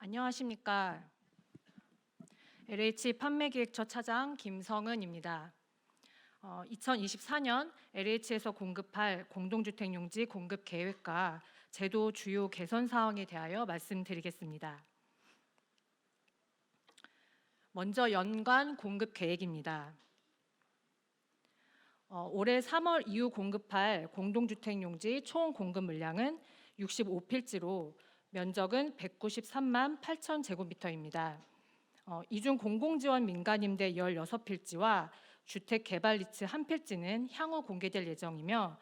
안녕하십니까. LH 판매기획처 차장 김성은입니다. 2024년 LH에서 공급할 공동주택용지 공급 계획과 제도 주요 개선 사항에 대하여 말씀드리겠습니다. 먼저 연간 공급 계획입니다. 올해 3월 이후 공급할 공동주택용지 총 공급 물량은 65필지로 면적은 193만 8천 제곱미터입니다. 이 중 공공지원 민간임대 16필지와 주택개발리츠 1필지는 향후 공개될 예정이며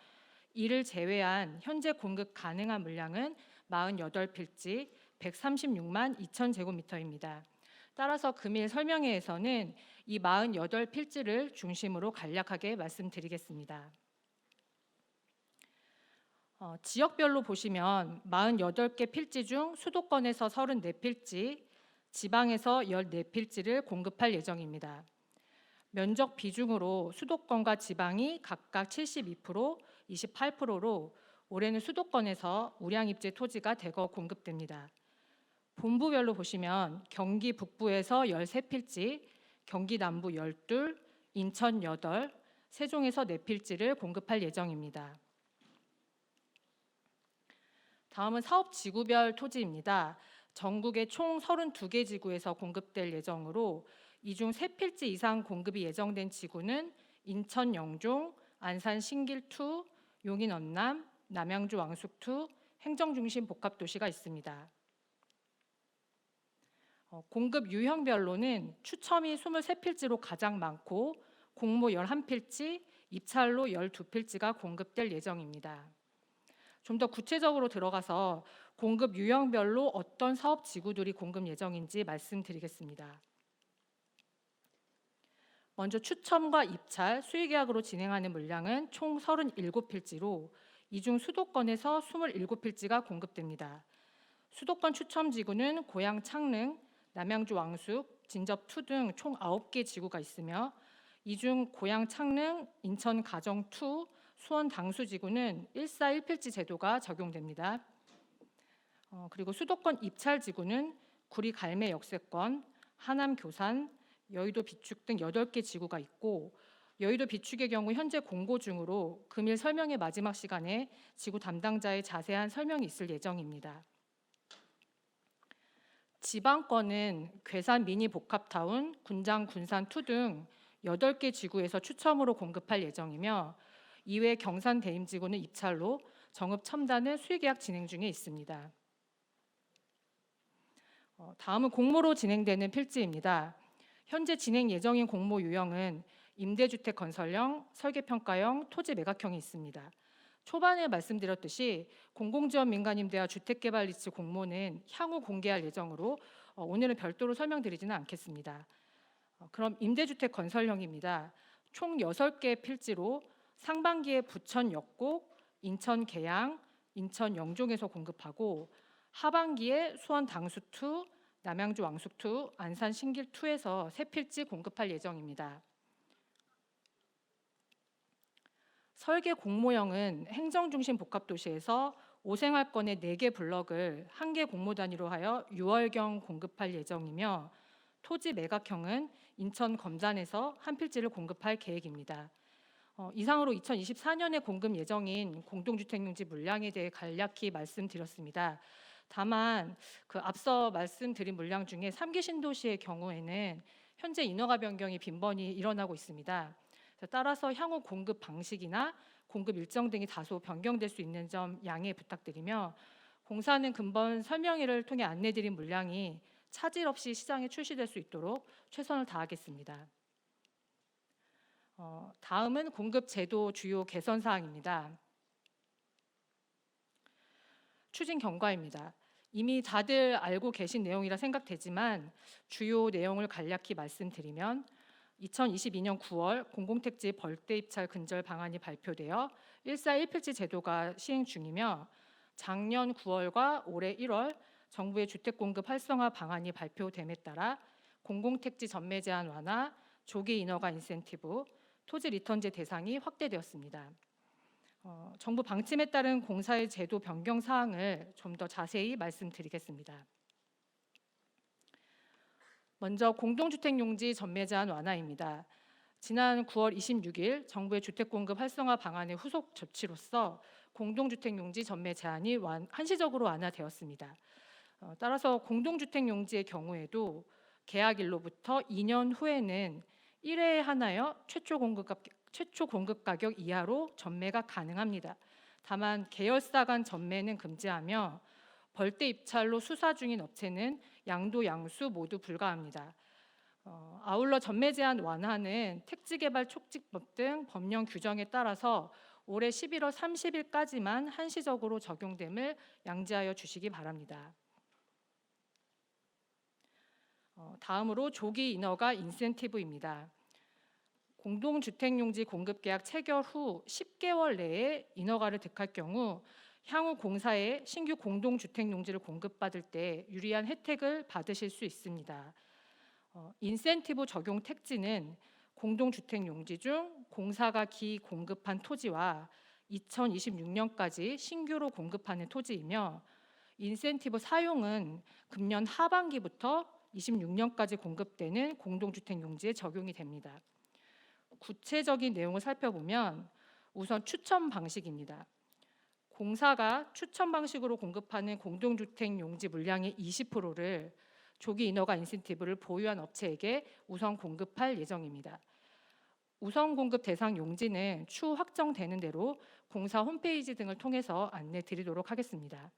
이를 제외한 현재 공급 가능한 물량은 48필지 136만 2천 제곱미터입니다. 따라서 금일 설명회에서는 이 48필지를 중심으로 간략하게 말씀드리겠습니다. 지역별로 보시면 48개 필지 중 수도권에서 34필지, 지방에서 14필지를 공급할 예정입니다. 면적 비중으로 수도권과 지방이 각각 72%, 28%로 올해는 수도권에서 우량입지 토지가 대거 공급됩니다. 본부별로 보시면 경기 북부에서 13필지, 경기 남부 12, 인천 8, 세종에서 4필지를 공급할 예정입니다. 다음은 사업지구별 토지입니다. 전국의 총 32개 지구에서 공급될 예정으로 이 중 3필지 이상 공급이 예정된 지구는 인천 영종, 안산 신길2, 용인 언남, 남양주 왕숙2 행정중심 복합도시가 있습니다. 공급 유형별로는 추첨이 23필지로 가장 많고 공모 11필지, 입찰로 12필지가 공급될 예정입니다. 좀 더 구체적으로 들어가서 공급 유형별로 어떤 사업 지구들이 공급 예정인지 말씀드리겠습니다. 먼저 추첨과 입찰, 수의계약으로 진행하는 물량은 총 37필지로 이 중 수도권에서 27필지가 공급됩니다. 수도권 추첨 지구는 고양 창릉, 남양주 왕숙, 진접2 등 총 9개 지구가 있으며 이 중 고양 창릉, 인천 가정2, 수원 당수 지구는 1사1필지 제도가 적용됩니다. 그리고 수도권 입찰 지구는 구리 갈매 역세권, 하남 교산, 여의도 비축 등 8개 지구가 있고 여의도 비축의 경우 현재 공고 중으로 금일 설명회 마지막 시간에 지구 담당자의 자세한 설명이 있을 예정입니다. 지방권은 괴산 미니 복합타운, 군장 군산2 등 8개 지구에서 추첨으로 공급할 예정이며 이외 경산 대임지구는 입찰로 정읍 첨단은 수의계약 진행 중에 있습니다. 다음은 공모로 진행되는 필지입니다. 현재 진행 예정인 공모 유형은 임대주택 건설형, 설계평가형, 토지 매각형이 있습니다. 초반에 말씀드렸듯이 공공지원 민간임대와 주택개발리츠 공모는 향후 공개할 예정으로 오늘은 별도로 설명드리지는 않겠습니다. 그럼 임대주택 건설형입니다. 총 6개 필지로 상반기에 부천 역곡, 인천 계양, 인천 영종에서 공급하고 하반기에 수원 당수2, 남양주 왕숙2, 안산 신길2에서 3필지 공급할 예정입니다. 설계 공모형은 행정중심 복합도시에서 5생활권의 4개 블럭을 1개 공모 단위로 하여 6월경 공급할 예정이며 토지 매각형은 인천 검단에서 1필지를 공급할 계획입니다. 이상으로 2024년에 공급 예정인 공동주택용지 물량에 대해 간략히 말씀드렸습니다. 다만 앞서 말씀드린 물량 중에 3기 신도시의 경우에는 현재 인허가 변경이 빈번히 일어나고 있습니다. 따라서 향후 공급 방식이나 공급 일정 등이 다소 변경될 수 있는 점 양해 부탁드리며 공사는 근본 설명회를 통해 안내드린 물량이 차질 없이 시장에 출시될 수 있도록 최선을 다하겠습니다. 다음은 공급 제도 주요 개선 사항입니다. 추진 경과입니다. 이미 다들 알고 계신 내용이라 생각되지만 주요 내용을 간략히 말씀드리면 2022년 9월 공공택지 벌떼 입찰 근절 방안이 발표되어 1사 1필지 제도가 시행 중이며 작년 9월과 올해 1월 정부의 주택 공급 활성화 방안이 발표됨에 따라 공공택지 전매 제한 완화, 조기 인허가 인센티브, 토지 리턴제 대상이 확대되었습니다. 정부 방침에 따른 공사의 제도 변경 사항을 좀 더 자세히 말씀드리겠습니다. 먼저 공동주택 용지 전매 제한 완화입니다. 지난 9월 26일 정부의 주택 공급 활성화 방안의 후속 조치로서 공동주택 용지 전매 제한이 한시적으로 완화되었습니다. 따라서 공동주택 용지의 경우에도 계약일로부터 2년 후에는 1회에 하나여 최초 공급 가격 이하로 전매가 가능합니다. 다만 계열사 간 전매는 금지하며 벌떼 입찰로 수사 중인 업체는 양도 양수 모두 불가합니다. 아울러 전매 제한 완화는 택지개발 촉진법 등 법령 규정에 따라서 올해 11월 30일까지만 한시적으로 적용됨을 양지하여 주시기 바랍니다. 다음으로 조기 인허가 인센티브입니다. 공동주택용지 공급계약 체결 후 10개월 내에 인허가를 득할 경우 향후 공사에 신규 공동주택용지를 공급받을 때 유리한 혜택을 받으실 수 있습니다. 인센티브 적용 택지는 공동주택용지 중 공사가 기공급한 토지와 2026년까지 신규로 공급하는 토지이며 인센티브 사용은 금년 하반기부터 26년까지 공급되는 공동주택용지에 적용이 됩니다. 구체적인 내용을 살펴보면 우선 추첨 방식입니다. 공사가 추첨 방식으로 공급하는 공동주택 용지 물량의 20%를 조기 인허가 인센티브를 보유한 업체에게 우선 공급할 예정입니다. 우선 공급 대상 용지는 추후 확정되는 대로 공사 홈페이지 등을 통해서 안내 드리도록 하겠습니다.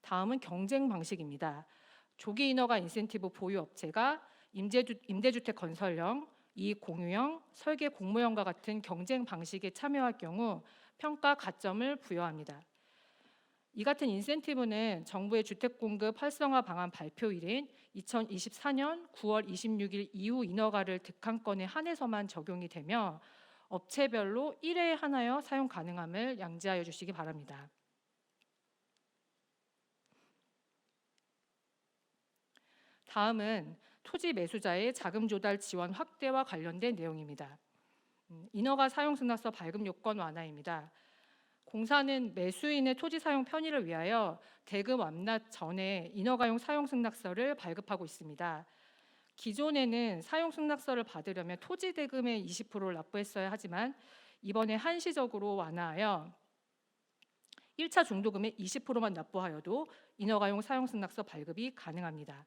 다음은 경쟁 방식입니다. 조기 인허가 인센티브 보유 업체가 임대주택 건설형, 이익 공유형, 설계 공모형과 같은 경쟁 방식에 참여할 경우 평가 가점을 부여합니다. 이 같은 인센티브는 정부의 주택 공급 활성화 방안 발표일인 2024년 9월 26일 이후 인허가를 득한 건에 한해서만 적용이 되며 업체별로 1회에 하나여 사용 가능함을 양지하여 주시기 바랍니다. 다음은 토지 매수자의 자금 조달 지원 확대와 관련된 내용입니다. 인허가 사용승낙서 발급 요건 완화입니다. 공사는 매수인의 토지 사용 편의를 위하여 대금 완납 전에 인허가용 사용승낙서를 발급하고 있습니다. 기존에는 사용승낙서를 받으려면 토지 대금의 20%를 납부했어야 하지만 이번에 한시적으로 완화하여 1차 중도금의 20%만 납부하여도 인허가용 사용승낙서 발급이 가능합니다.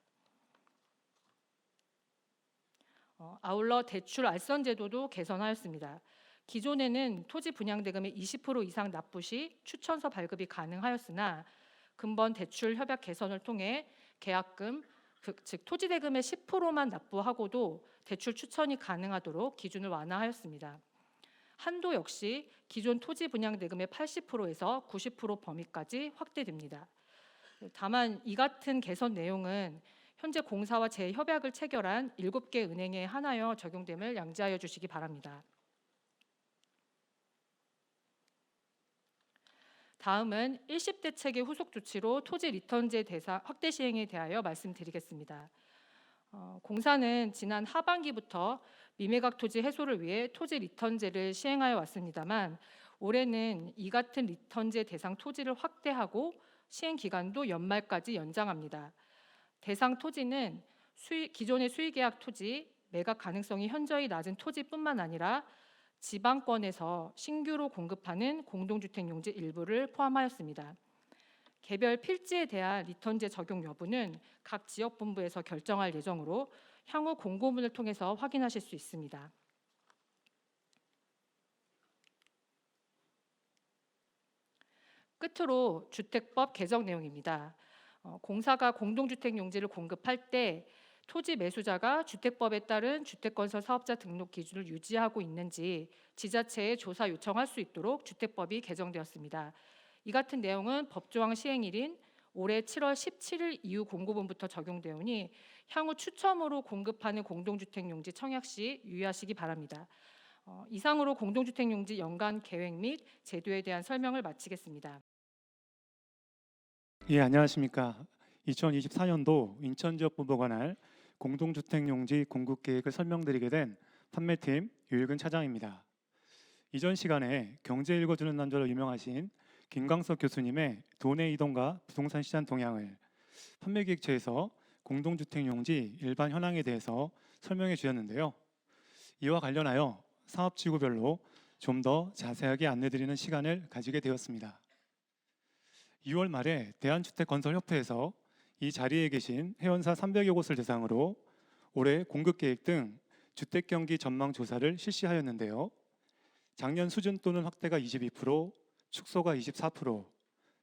아울러 대출 알선 제도도 개선하였습니다. 기존에는 토지 분양 대금의 20% 이상 납부 시 추천서 발급이 가능하였으나 근본 대출 협약 개선을 통해 계약금, 즉 토지 대금의 10%만 납부하고도 대출 추천이 가능하도록 기준을 완화하였습니다. 한도 역시 기존 토지 분양 대금의 80%에서 90% 범위까지 확대됩니다. 다만 이 같은 개선 내용은 현재 공사와 재협약을 체결한 7개 은행에 한하여 적용됨을 양지하여 주시기 바랍니다. 다음은 일시대책의 후속 조치로 토지 리턴제 대상 확대 시행에 대하여 말씀드리겠습니다. 공사는 지난 하반기부터 미매각 토지 해소를 위해 토지 리턴제를 시행하여 왔습니다만 올해는 이 같은 리턴제 대상 토지를 확대하고 시행 기간도 연말까지 연장합니다. 대상 토지는 기존의 수의계약 토지, 매각 가능성이 현저히 낮은 토지뿐만 아니라 지방권에서 신규로 공급하는 공동주택 용지 일부를 포함하였습니다. 개별 필지에 대한 리턴제 적용 여부는 각 지역본부에서 결정할 예정으로 향후 공고문을 통해서 확인하실 수 있습니다. 끝으로 주택법 개정 내용입니다. 공사가 공동주택 용지를 공급할 때 토지 매수자가 주택법에 따른 주택건설 사업자 등록 기준을 유지하고 있는지 지자체에 조사 요청할 수 있도록 주택법이 개정되었습니다. 이 같은 내용은 법조항 시행일인 올해 7월 17일 이후 공고분부터 적용되오니 향후 추첨으로 공급하는 공동주택용지 청약 시 유의하시기 바랍니다. 이상으로 공동주택용지 연간 계획 및 제도에 대한 설명을 마치겠습니다. 예, 안녕하십니까. 2024년도 인천지역본부가 관할 공동주택용지 공급계획을 설명드리게 된 판매팀 유일근 차장입니다. 이전 시간에 경제 읽어주는 남자로 유명하신 김광석 교수님의 돈의 이동과 부동산 시장 동향을 판매기획처에서 공동주택용지 일반 현황에 대해서 설명해 주셨는데요. 이와 관련하여 사업지구별로 좀 더 자세하게 안내드리는 시간을 가지게 되었습니다. 2월 말에 대한주택건설협회에서 이 자리에 계신 회원사 300여 곳을 대상으로 올해 공급계획 등 주택경기 전망 조사를 실시하였는데요. 작년 수준 또는 확대가 22%, 축소가 24%,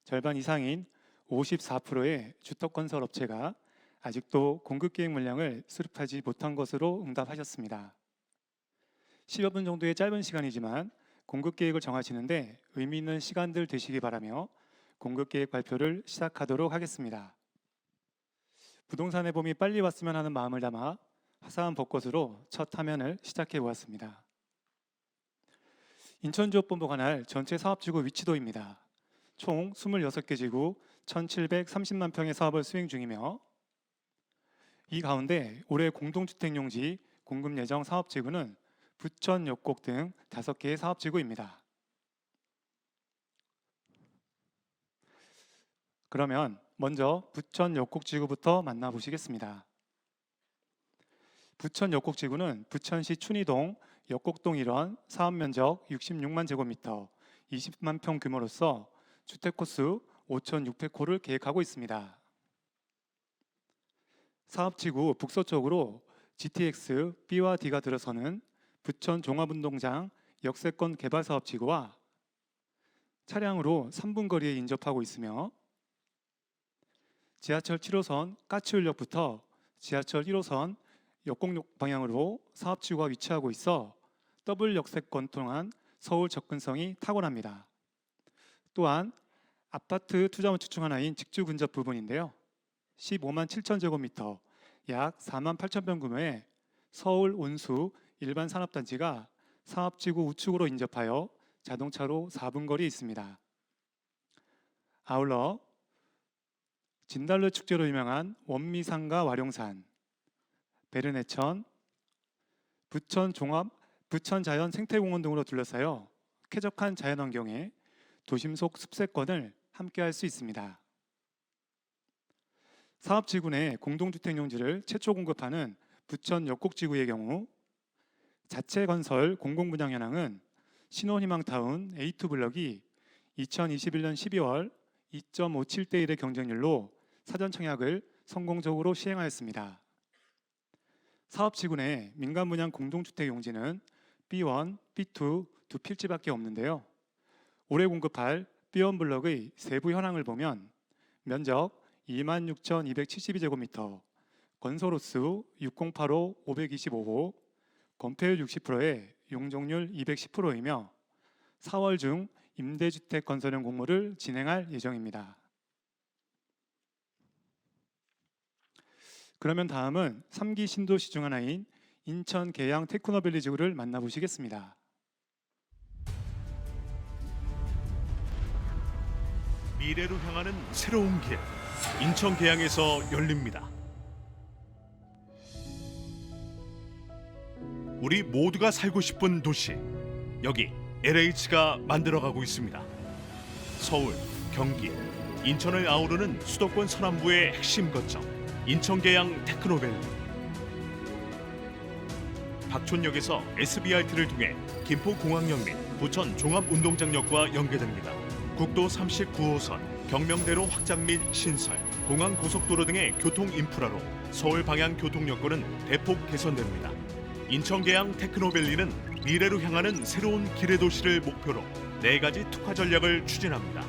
절반 이상인 54%의 주택건설업체가 아직도 공급계획 물량을 수립하지 못한 것으로 응답하셨습니다. 10여 분 정도의 짧은 시간이지만 공급계획을 정하시는데 의미 있는 시간들 되시기 바라며 공급계획 발표를 시작하도록 하겠습니다. 부동산의 봄이 빨리 왔으면 하는 마음을 담아 화사한 벚꽃으로 첫 화면을 시작해 보았습니다. 인천지역본부 관할 전체 사업지구 위치도입니다. 총 26개 지구 1,730만 평의 사업을 수행 중이며 이 가운데 올해 공동주택용지 공급 예정 사업지구는 부천, 역곡 등 5개의 사업지구입니다. 그러면 먼저 부천 역곡지구부터 만나보시겠습니다. 부천 역곡지구는 부천시 춘희동, 역곡동 일원, 사업면적 66만 제곱미터, 20만 평 규모로서 주택호수 5,600호를 계획하고 있습니다. 사업지구 북서쪽으로 GTX B와 D가 들어서는 부천 종합운동장 역세권 개발사업지구와 차량으로 3분 거리에 인접하고 있으며 지하철 7호선 까치울역부터 지하철 1호선 역곡역 방향으로 사업지구가 위치하고 있어 더블 역세권 통한 서울 접근성이 탁월합니다. 또한 아파트 투자원 추측 하나인 직주 근접 부분인데요. 15만 7천 제곱미터, 약 4만 8천 평 규모의 서울 온수 일반 산업단지가 사업지구 우측으로 인접하여 자동차로 4분 거리에 있습니다. 아울러 진달래 축제로 유명한 원미산과 와룡산, 베르네천, 부천 자연 생태공원 등으로 둘러싸여 쾌적한 자연환경에 도심 속 숲세권을 함께할 수 있습니다. 사업지구 내 공동주택용지를 최초 공급하는 부천 역곡지구의 경우 자체 건설 공공분양 현황은 신혼희망타운 A2 블럭이 2021년 12월 2.57대 1의 경쟁률로 사전 청약을 성공적으로 시행하였습니다. 사업지구 내 민간분양 공동주택 용지는 B1, B2 두 필지밖에 없는데요. 올해 공급할 B1 블럭의 세부 현황을 보면 면적 26,272제곱미터, 건설호수 6085, 525호, 건폐율 60%에 용적률 210%이며 4월 중 임대주택 건설형 공모를 진행할 예정입니다. 그러면 다음은 3기 신도시 중 하나인 인천 계양 테크노밸리 지구를 만나보시겠습니다. 미래로 향하는 새로운 길, 인천 계양에서 열립니다. 우리 모두가 살고 싶은 도시, 여기 LH가 만들어가고 있습니다. 서울, 경기, 인천을 아우르는 수도권 서남부의 핵심 거점, 인천계양 테크노밸리. 박촌역에서 SBRT를 통해 김포공항역 및 부천 종합운동장역과 연계됩니다. 국도 39호선, 경명대로 확장 및 신설, 공항고속도로 등의 교통 인프라로 서울 방향 교통 여건은 대폭 개선됩니다. 인천계양 테크노밸리는 미래로 향하는 새로운 기뢰 도시를 목표로 4가지 특화 전략을 추진합니다.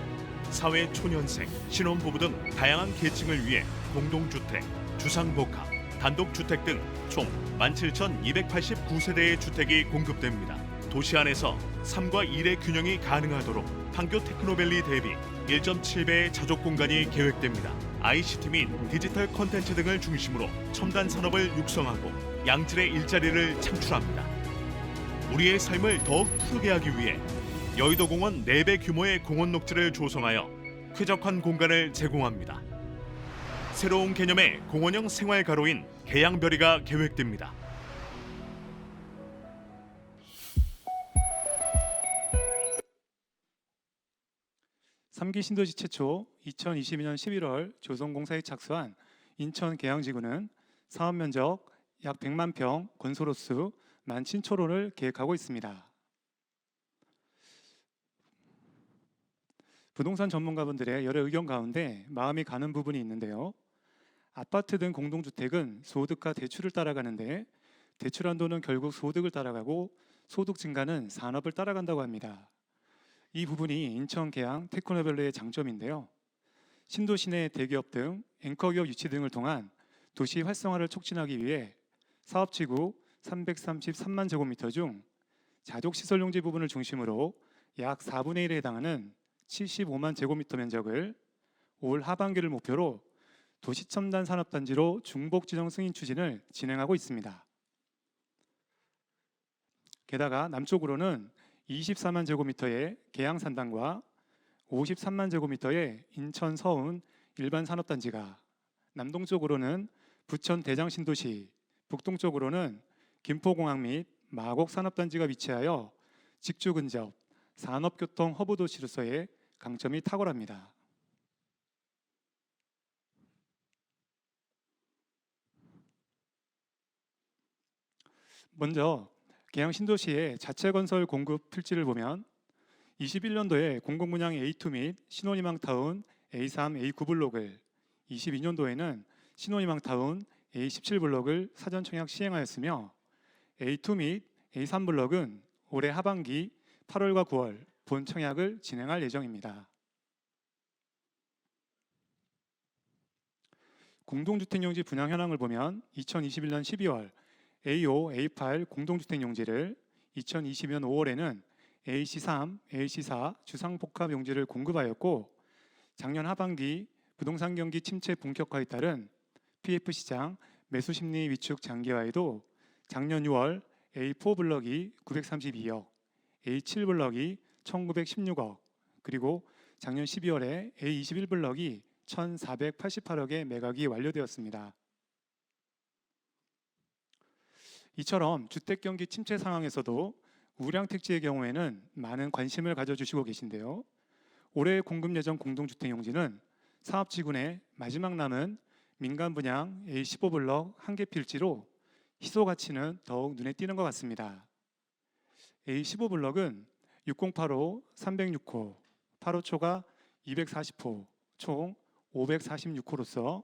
사회 초년생, 신혼부부 등 다양한 계층을 위해 공동주택, 주상복합, 단독주택 등 총 17,289세대의 주택이 공급됩니다. 도시 안에서 3과 1의 균형이 가능하도록 판교 테크노밸리 대비 1.7배의 자족 공간이 계획됩니다. ICT 및 디지털 콘텐츠 등을 중심으로 첨단 산업을 육성하고 양질의 일자리를 창출합니다. 우리의 삶을 더욱 푸르게 하기 위해 여의도 공원 4배 규모의 공원 녹지를 조성하여 쾌적한 공간을 제공합니다. 새로운 개념의 공원형 생활 가로인 계양별이가 계획됩니다. 3기 신도시 최초 2022년 11월 조성공사에 착수한 인천 계양지구는 사업 면적 약 100만 평, 건설호수 17,000호를 계획하고 있습니다. 부동산 전문가분들의 여러 의견 가운데 마음이 가는 부분이 있는데요. 아파트 등 공동주택은 소득과 대출을 따라가는데 대출 한도는 결국 소득을 따라가고 소득 증가는 산업을 따라간다고 합니다. 이 부분이 인천 계양 테크노밸리의 장점인데요. 신도시 내 대기업 등 앵커기업 유치 등을 통한 도시 활성화를 촉진하기 위해 사업지구 333만 제곱미터 중 자족시설용지 부분을 중심으로 약 4분의 1에 해당하는 75만 제곱미터 면적을 올 하반기를 목표로 도시첨단 산업단지로 중복 지정 승인 추진을 진행하고 있습니다. 게다가 남쪽으로는 24만 제곱미터의 계양산단과 53만 제곱미터의 인천 서운 일반 산업단지가, 남동쪽으로는 부천 대장신도시, 북동쪽으로는 김포공항 및 마곡 산업단지가 위치하여 직주 근접 산업교통 허브 도시로서의 강점이 탁월합니다. 먼저 계양 신도시의 자체 건설 공급 필지를 보면 21년도에 공공분양 A2 및 신혼희망타운 A3, A9 블록을, 22년도에는 신혼희망타운 A17 블록을 사전 청약 시행하였으며 A2 및 A3 블록은 올해 하반기 8월과 9월 본 청약을 진행할 예정입니다. 공동주택용지 분양 현황을 보면 2021년 12월 A5, A8 공동주택용지를, 2020년 5월에는 AC3, AC4 주상복합용지를 공급하였고, 작년 하반기 부동산 경기 침체 본격화에 따른 PF시장 매수심리 위축 장기화에도 작년 6월 A4 블럭이 932억, A7 블럭이 1916억, 그리고 작년 12월에 A21 블럭이 1488억의 매각이 완료되었습니다. 이처럼 주택경기 침체 상황에서도 우량택지의 경우에는 많은 관심을 가져주시고 계신데요. 올해 공급 예정 공동주택용지는 사업지구 내 마지막 남은 민간 분양 A15 블럭 1개 필지로 희소 가치는 더욱 눈에 띄는 것 같습니다. A15 블럭은 6085, 306호, 8호초가 240호, 총 546호로서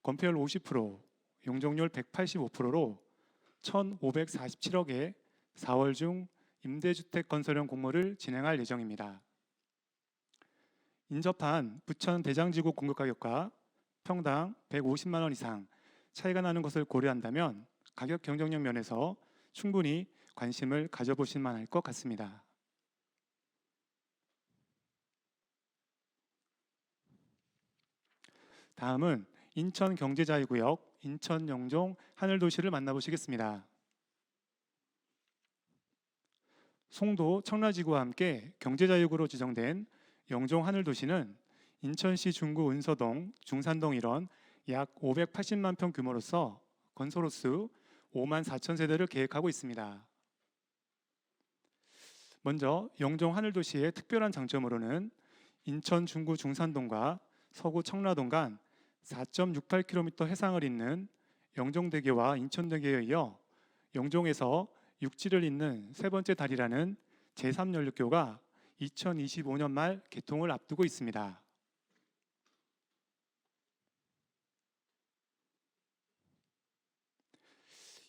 건폐율 50%, 용적률 185%로 1,547억의 4월 중 임대주택 건설형 공모를 진행할 예정입니다. 인접한 부천 대장지구 공급가격과 평당 150만 원 이상 차이가 나는 것을 고려한다면 가격 경쟁력 면에서 충분히 관심을 가져보실 만할 것 같습니다. 다음은 인천 경제자유구역 인천 영종 하늘도시를 만나보시겠습니다. 송도 청라지구와 함께 경제자유구로 지정된 영종 하늘도시는 인천시 중구 은서동, 중산동 일원 약 580만 평 규모로서 건설호수 5만 4천 세대를 계획하고 있습니다. 먼저 영종 하늘도시의 특별한 장점으로는 인천 중구 중산동과 서구 청라동 간 4.68km 해상을 잇는 영종대교와 인천대교에 이어 영종에서 육지를 잇는 세 번째 다리라는 제3연륙교가 2025년 말 개통을 앞두고 있습니다.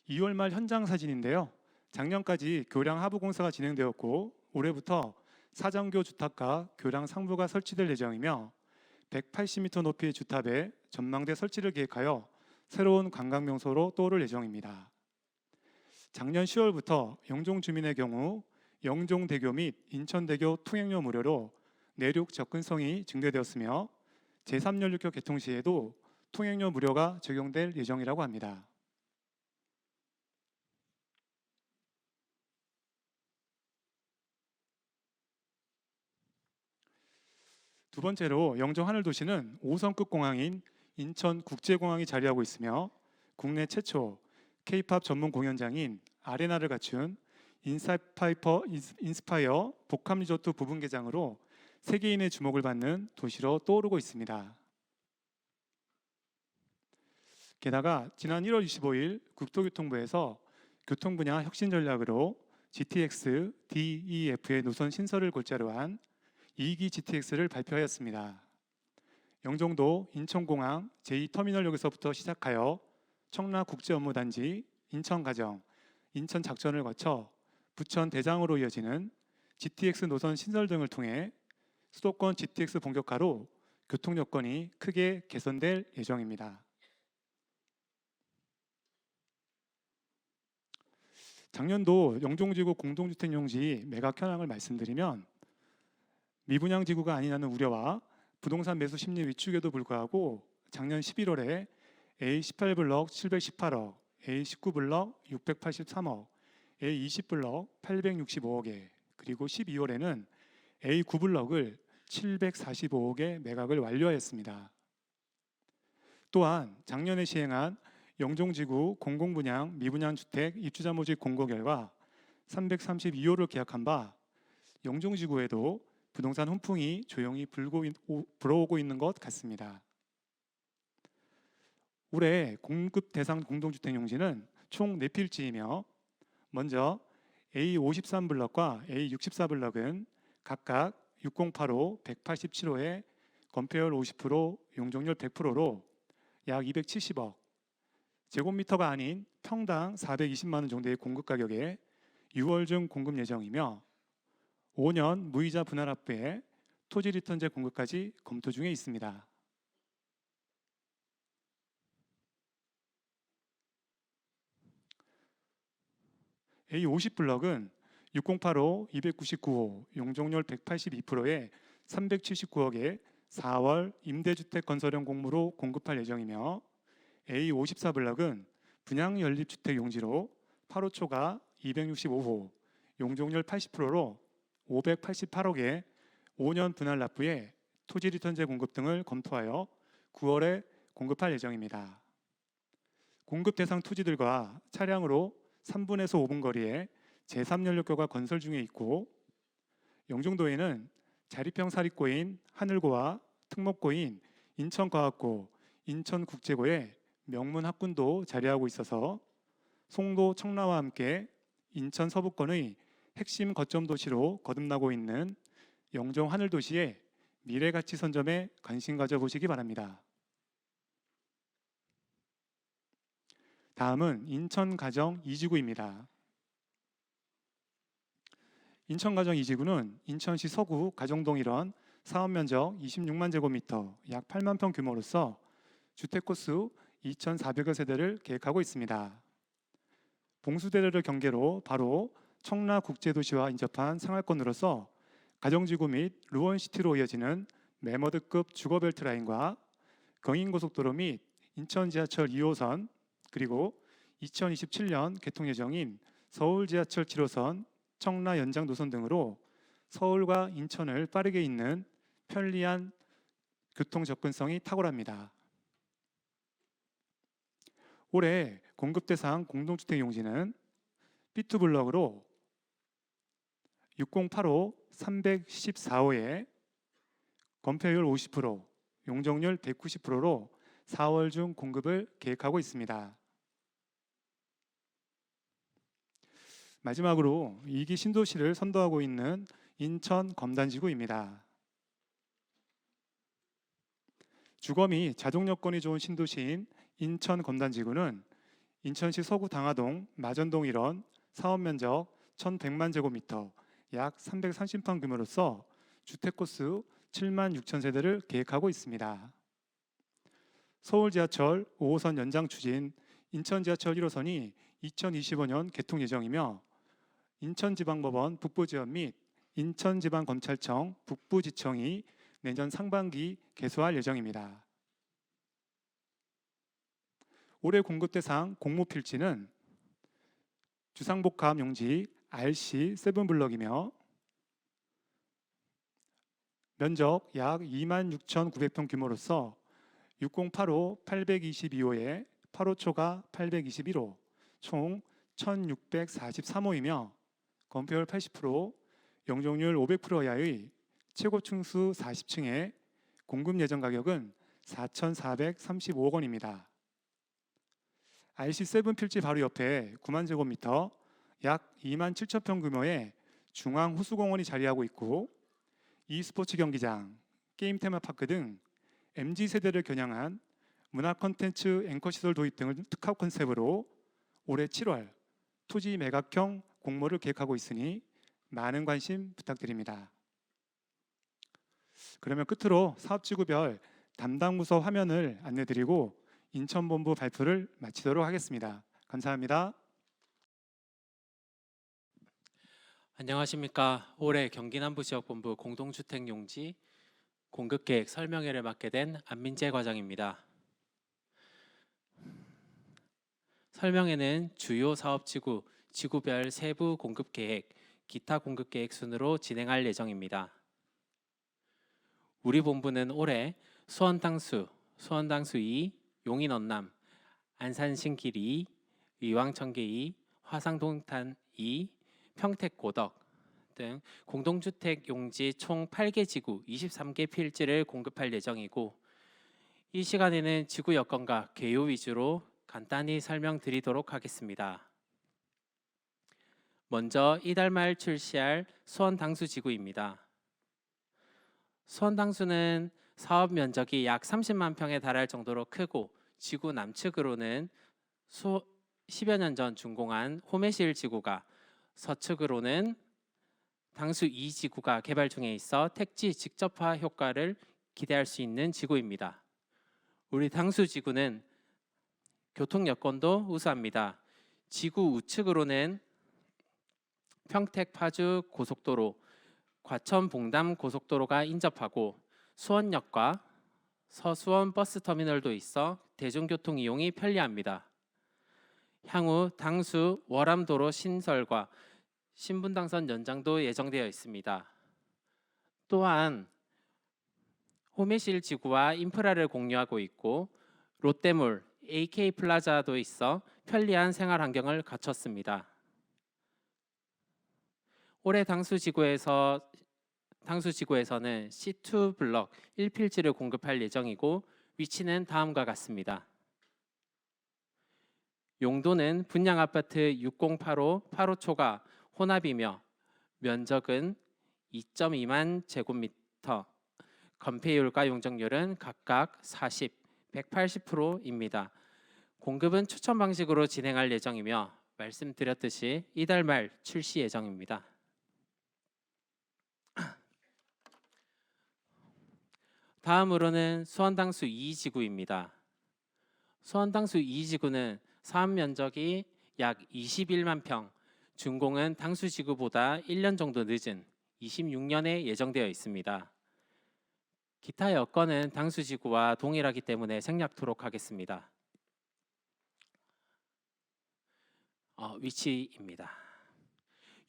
(2월) 말 현장 사진인데요. 작년까지 교량 하부 공사가 진행되었고 올해부터 사정교 주탑과 교량 상부가 설치될 예정이며 180m 높이의 주탑에 전망대 설치를 계획하여 새로운 관광 명소로 떠오를 예정입니다. 작년 10월부터 영종 주민의 경우 영종대교 및 인천대교 통행료 무료로 내륙 접근성이 증대되었으며 제3연륙교 개통 시에도 통행료 무료가 적용될 예정이라고 합니다. 두 번째로 영종 하늘도시는 5성급 공항인 인천국제공항이 자리하고 있으며 국내 최초 K-팝 전문 공연장인 아레나를 갖춘 인스파이어 복합리조트 부분 개장으로 세계인의 주목을 받는 도시로 떠오르고 있습니다. 게다가 지난 1월 25일 국토교통부에서 교통 분야 혁신 전략으로 GTX, DEF의 노선 신설을 골자로 한 2기 GTX를 발표하였습니다. 영종도 인천공항 제2터미널역에서부터 시작하여 청라국제업무단지, 인천가정, 인천작전을 거쳐 부천 대장으로 이어지는 GTX 노선 신설 등을 통해 수도권 GTX 본격화로 교통 여건이 크게 개선될 예정입니다. 작년도 영종지구 공동주택용지 매각 현황을 말씀드리면 미분양 지구가 아니냐는 우려와 부동산 매수 심리 위축에도 불구하고 작년 11월에 A18블럭 718억, A19블럭 683억, A20블럭 865억에 그리고 12월에는 A9블럭을 745억에 매각을 완료하였습니다. 또한 작년에 시행한 영종지구 공공분양 미분양 주택 입주자 모집 공고 결과 332호를 계약한 바 영종지구에도 부동산 훈풍이 조용히 불어오고 있는 것 같습니다. 올해 공급 대상 공동주택 용지는 총 4필지이며 먼저 A53블럭과 A64블럭은 각각 6085, 187호에 건폐율 50%, 용적률 100%로 약 270억, 제곱미터가 아닌 평당 420만 원 정도의 공급 가격에 6월 중 공급 예정이며 5년 무이자 분할 합부에 토지 리턴제 공급까지 검토 중에 있습니다. A50블럭은 6085, 299호, 용적률 182%에 379억에 4월 임대주택 건설형 공모로 공급할 예정이며 A54블럭은 분양 연립주택 용지로 8호초가 265호, 용적률 80%로 588억에 5년 분할 납부에 토지 리턴제 공급 등을 검토하여 9월에 공급할 예정입니다. 공급 대상 토지들과 차량으로 3분에서 5분 거리에 제3연료교가 건설 중에 있고 영종도에는 자립형 사립고인 하늘고와 특목고인 인천과학고, 인천국제고에 명문 학군도 자리하고 있어서 송도, 청라와 함께 인천 서부권의 핵심 거점 도시로 거듭나고 있는 영종 하늘도시의 미래가치 선점에 관심 가져보시기 바랍니다. 다음은 인천가정 2지구입니다. 인천가정 2지구는 인천시 서구 가정동 일원 사업면적 26만 제곱미터, 약 8만 평 규모로서 주택호수 2,400여 세대를 계획하고 있습니다. 봉수대로를 경계로 바로 청라국제도시와 인접한 생활권으로서 가정지구 및 루원시티로 이어지는 매머드급 주거벨트 라인과 경인고속도로 및 인천지하철 2호선 그리고 2027년 개통 예정인 서울지하철 7호선 청라 연장 노선 등으로 서울과 인천을 빠르게 잇는 편리한 교통 접근성이 탁월합니다. 올해 공급 대상 공동주택 용지는 B2블럭으로 6085, 314호에 건폐율 50%, 용적률 190%로 4월 중 공급을 계획하고 있습니다. 마지막으로 2기 신도시를 선도하고 있는 인천 검단지구입니다. 주거 및 자동 여건이 좋은 신도시인 인천 검단지구는 인천시 서구 당하동, 마전동 일원 사업면적 1,100만 제곱미터, 약 330평 규모로서 주택호수 7만 6천 세대를 계획하고 있습니다. 서울지하철 5호선 연장 추진 인천지하철 1호선이 2025년 개통 예정이며 인천지방법원 북부지원 및 인천지방검찰청 북부지청이 내년 상반기 개소할 예정입니다. 올해 공급 대상 공모 필지는 주상복합 용지 RC 7블럭이며 면적 약 26,900평 규모로서 6085 822호에 8호초가 821호, 총 1,643호이며 건폐율 80%, 용적률 500%야의 최고 층수 40층에 공급 예정 가격은 4,435억 원입니다. RC7 필지 바로 옆에 9만 제곱미터, 약 2만 7천 평 규모의 중앙 호수공원이 자리하고 있고 e스포츠 경기장, 게임 테마파크 등 MZ세대를 겨냥한 문화 콘텐츠 앵커 시설 도입 등을 특화 컨셉으로 올해 7월 토지 매각형 공모를 계획하고 있으니 많은 관심 부탁드립니다. 그러면 끝으로 사업지구별 담당 부서 화면을 안내드리고 인천본부 발표를 마치도록 하겠습니다. 감사합니다. 안녕하십니까. 올해 경기남부지역본부 공동주택용지 공급계획 설명회를 맡게 된 안민재 과장입니다. 설명회는 주요 사업지구, 지구별 세부 공급계획, 기타 공급계획 순으로 진행할 예정입니다. 우리 본부는 올해 수원당수, 수원당수 2, 용인언남, 안산신길 2, 의왕청계 2, 화상동탄 2, 평택고덕 등 공동주택 용지 총 8개 지구 23개 필지를 공급할 예정이고 이 시간에는 지구 여건과 개요 위주로 간단히 설명드리도록 하겠습니다. 먼저 이달 말 출시할 수원당수지구입니다. 수원당수는 사업 면적이 약 30만 평에 달할 정도로 크고 지구 남측으로는 10여 년 전 준공한 호메실 지구가, 서측으로는 당수 2지구가 개발 중에 있어 택지 직접화 효과를 기대할 수 있는 지구입니다. 우리 당수 지구는 교통 여건도 우수합니다. 지구 우측으로는 평택 파주 고속도로, 과천 봉담 고속도로가 인접하고 수원역과 서수원 버스터미널도 있어 대중교통 이용이 편리합니다. 향후 당수 월암도로 신설과 신분당선 연장도 예정되어 있습니다. 또한 호메실 지구와 인프라를 공유하고 있고 롯데몰, AK플라자도 있어 편리한 생활 환경을 갖췄습니다. 올해 당수지구에서는 C2 블럭 1필지를 공급할 예정이고 위치는 다음과 같습니다. 용도는 분양아파트 6085, 8호초가 혼합이며 면적은 2.2만 제곱미터, 건폐율과 용적률은 각각 40, 180%입니다. 공급은 추천 방식으로 진행할 예정이며 말씀드렸듯이 이달 말 출시 예정입니다. 다음으로는 수원당수 2지구입니다. 수원당수 2지구는 사업 면적이 약 21만 평, 준공은 당수지구보다 1년 정도 늦은 26년에 예정되어 있습니다. 기타 여건은 당수지구와 동일하기 때문에 생략토록 하겠습니다. 위치입니다.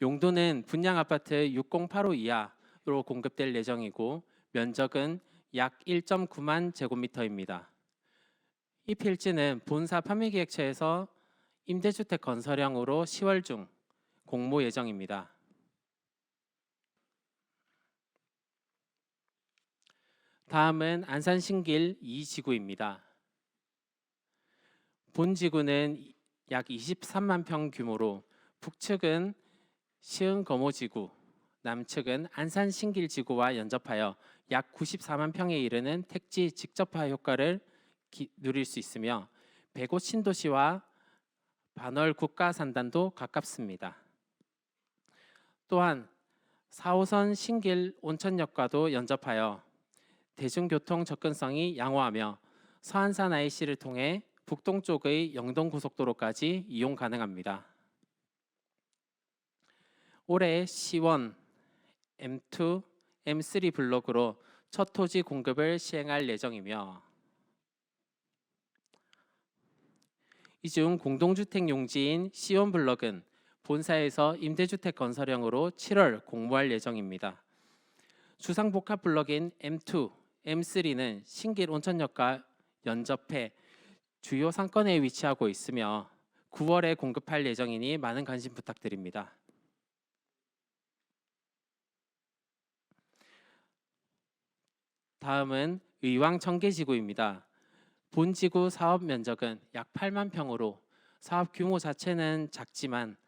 용도는 분양아파트 6085 이하로 공급될 예정이고 면적은 약 1.9만 제곱미터입니다. 이 필지는 본사 판매계획처에서 임대주택 건설형으로 10월 중 공모 예정입니다. 다음은 안산신길 2지구입니다. 본지구는 약 23만 평 규모로 북측은 시흥거모지구, 남측은 안산신길지구와 연접하여 약 94만 평에 이르는 택지 직접화 효과를 누릴 수 있으며 105 신도시와 반월 국가산단도 가깝습니다. 또한 4호선 신길 온천역과도 연접하여 대중교통 접근성이 양호하며 서안산 IC를 통해 북동쪽의 영동고속도로까지 이용 가능합니다. 올해 C1, M2, M3 블록으로 첫 토지 공급을 시행할 예정이며 이 중 공동주택 용지인 C1 블록은 본사에서 임대주택 건설형으로 7월 공모할 예정입니다. 주상복합 블록인 M2, M3는 신길 온천역과 연접해 주요 상권에 위치하고 있으며 9월에 공급할 예정이니 많은 관심 부탁드립니다. 다음은 의왕 청계지구입니다. 본 지구 사업 면적은 약 8만 평으로 사업 규모 자체는 작지만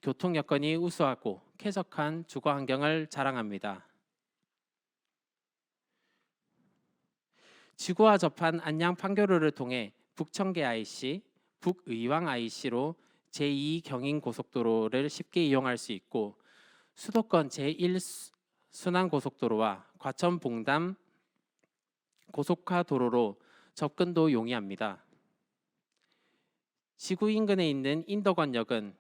교통 여건이 우수하고 쾌적한 주거 환경을 자랑합니다. 지구와 접한 안양 판교로를 통해 북청계 IC, 북의왕 IC로 제2 경인 고속도로를 쉽게 이용할 수 있고 수도권 제1 순환 고속도로와 과천 봉담 고속화 도로로 접근도 용이합니다. 지구 인근에 있는 인덕원역은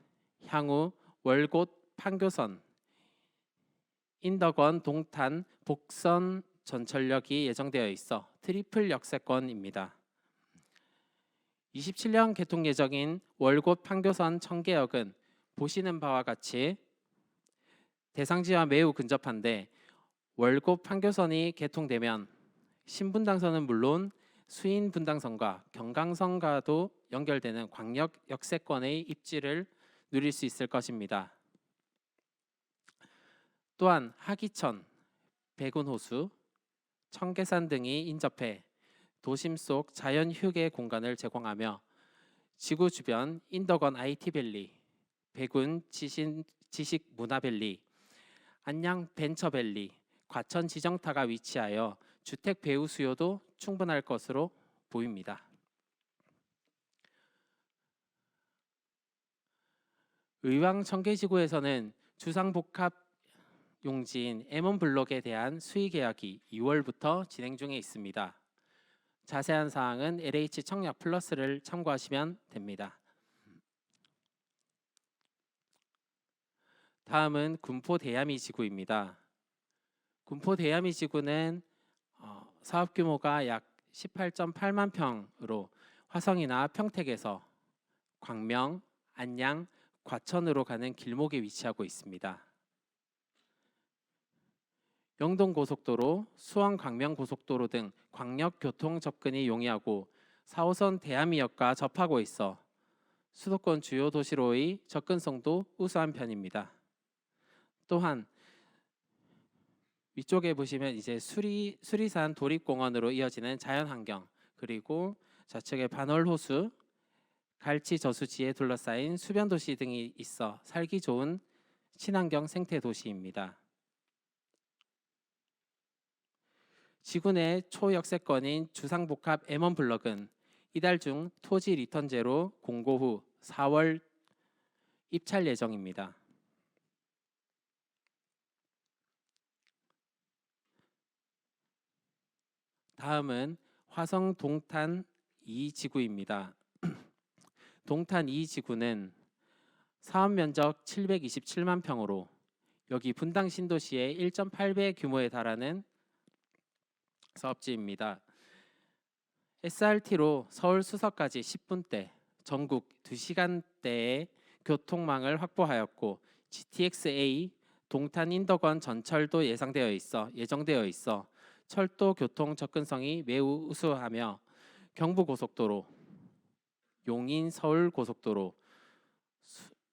향후 월곶 판교선, 인덕원 동탄 복선 전철역이 예정되어 있어 트리플 역세권입니다. 27년 개통 예정인 월곶 판교선 청계역은 보시는 바와 같이 대상지와 매우 근접한데 월곶 판교선이 개통되면 신분당선은 물론 수인분당선과 경강선과도 연결되는 광역 역세권의 입지를 누릴 수 있을 것입니다. 또한 하기천, 백운호수, 청계산 등이 인접해 도심 속 자연 휴게 공간을 제공하며 지구 주변 인덕원 IT밸리, 백운 지식문화밸리, 안양 벤처밸리, 과천 지정타가 위치하여 주택 배후 수요도 충분할 것으로 보입니다. 의왕 청계지구에서는 주상복합 용지인 M1 블록에 대한 수의 계약이 2월부터 진행 중에 있습니다. 자세한 사항은 LH 청약 플러스를 참고하시면 됩니다. 다음은 군포 대야미 지구입니다. 군포 대야미 지구는 사업 규모가 약 18.8만 평으로 화성이나 평택에서 광명, 안양, 과천으로 가는 길목에 위치하고 있습니다. 영동고속도로, 수원-광명고속도로 등 광역 교통 접근이 용이하고 4호선 대야미역과 접하고 있어 수도권 주요 도시로의 접근성도 우수한 편입니다. 또한 위쪽에 보시면 이제 수리산 도립공원으로 이어지는 자연환경, 그리고 좌측에 반월호수, 갈치 저수지에 둘러싸인 수변도시 등이 있어 살기 좋은 친환경 생태도시입니다. 지구 내 초역세권인 주상복합 M1 블럭은 이달 중 토지 리턴제로 공고 후 4월 입찰 예정입니다. 다음은 화성 동탄 2지구입니다. 동탄 2지구는 사업 면적 727만 평으로 여기 분당 신도시의 1.8배 규모에 달하는 사업지입니다. SRT로 서울 수서까지 10분대, 전국 2시간대의 교통망을 확보하였고 GTX-A 동탄 인덕원 전철도 예정되어 있어 철도 교통 접근성이 매우 우수하며 경부고속도로, 용인 서울 고속도로,